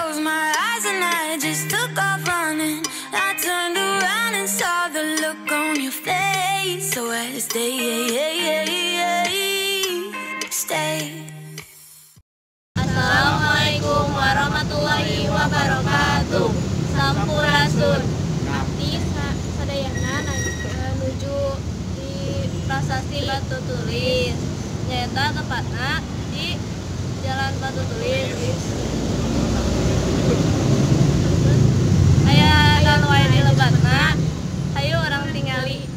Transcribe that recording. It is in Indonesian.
closed my eyes and I just took off running. I turned around and saw the look on your face. So I stay. Assalamualaikum warahmatullahi wabarakatuh. Sampurasun. Abdi sadayana menuju di Prasasti Batu Tulis. Nyata tepatna di Jalan Batu Tulis. Aya dan wae di lebatna. Hayu orang tingali.